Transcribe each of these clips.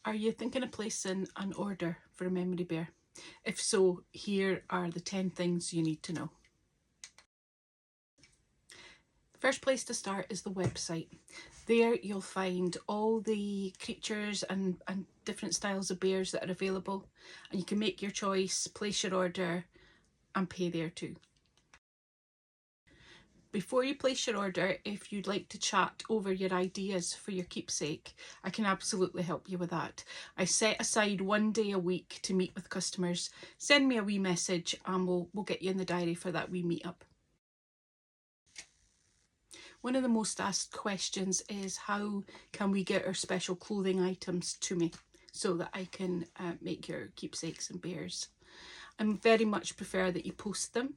Are you thinking of placing an order for a memory bear? If so, here are the 10 things you need to know. First place to start is the website. There you'll find all the creatures and different styles of bears that are available, and you can make your choice, place your order and pay there too. Before you place your order, if you'd like to chat over your ideas for your keepsake, I can absolutely help you with that. I set aside 1 day a week to meet with customers. Send me a wee message and we'll get you in the diary for that wee meet up. One of the most asked questions is, how can we get our special clothing items to me so that I can make your keepsakes and bears? I very much prefer that you post them.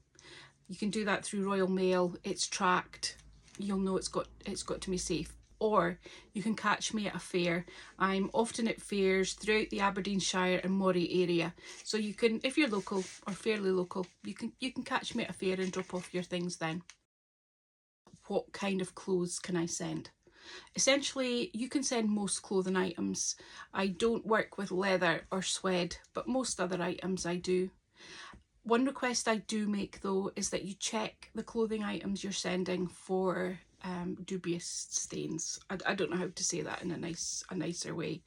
You can do that through Royal Mail. It's tracked. You'll know it's got to me safe. Or you can catch me at a fair. I'm often at fairs throughout the Aberdeenshire and Moray area. So you can, if you're local or fairly local, you can catch me at a fair and drop off your things then. What kind of clothes can I send? Essentially, you can send most clothing items. I don't work with leather or suede, but most other items I do. One request I do make though is that you check the clothing items you're sending for dubious stains. I don't know how to say that in a nicer way.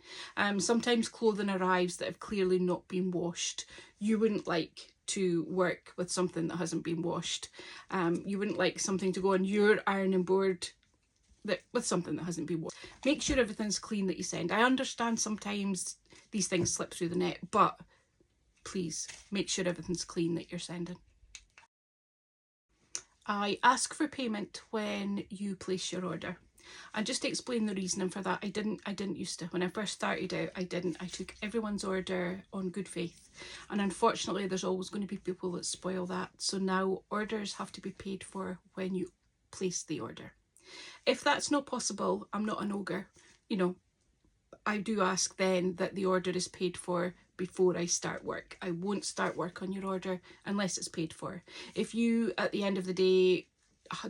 Sometimes clothing arrives that have clearly not been washed. You wouldn't like to work with something that hasn't been washed. You wouldn't like something to go on your ironing board with something that hasn't been washed. Make sure everything's clean that you send. I understand sometimes these things slip through the net, but please make sure everything's clean that you're sending. I ask for payment when you place your order. And just to explain the reasoning for that, I didn't used to. When I first started out, I didn't. I took everyone's order on good faith. And unfortunately, there's always going to be people that spoil that. So now orders have to be paid for when you place the order. If that's not possible, I'm not an ogre. You know, I do ask then that the order is paid for before I start work. I won't start work on your order unless it's paid for. If you, at the end of the day,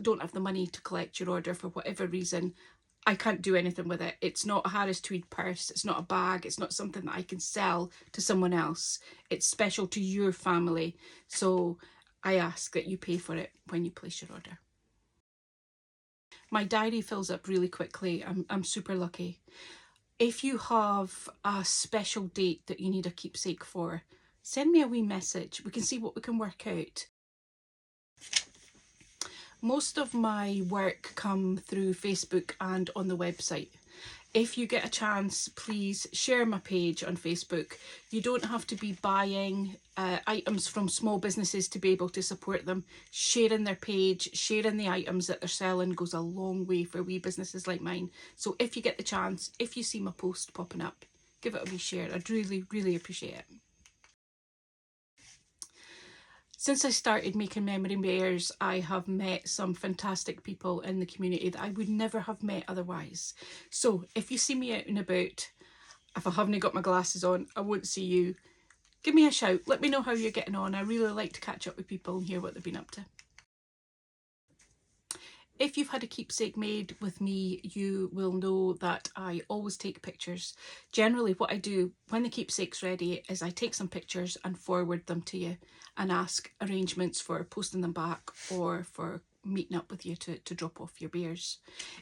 don't have the money to collect your order for whatever reason, I can't do anything with it. It's not a Harris Tweed purse, it's not a bag, it's not something that I can sell to someone else. It's special to your family. So I ask that you pay for it when you place your order. My diary fills up really quickly. I'm super lucky. If you have a special date that you need a keepsake for, send me a wee message. We can see what we can work out. Most of my work come through Facebook and on the website. If you get a chance, please share my page on Facebook. You don't have to be buying items from small businesses to be able to support them. Sharing their page, sharing the items that they're selling goes a long way for wee businesses like mine. So if you get the chance, if you see my post popping up, give it a wee share. I'd really, really appreciate it. Since I started making memory bears, I have met some fantastic people in the community that I would never have met otherwise. So if you see me out and about, if I haven't got my glasses on, I won't see you. Give me a shout. Let me know how you're getting on. I really like to catch up with people and hear what they've been up to. If you've had a keepsake made with me, you will know that I always take pictures. Generally what I do when the keepsake's ready is I take some pictures and forward them to you and ask arrangements for posting them back or for meeting up with you to drop off your bears.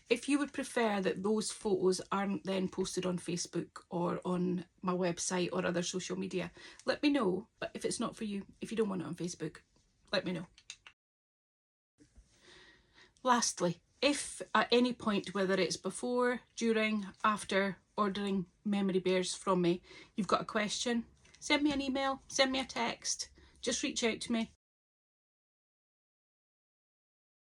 If you would prefer that those photos aren't then posted on Facebook or on my website or other social media, let me know. But if it's not for you, if you don't want it on Facebook, let me know. Lastly, if at any point, whether it's before, during, after ordering memory bears from me, you've got a question, send me an email, send me a text, just reach out to me.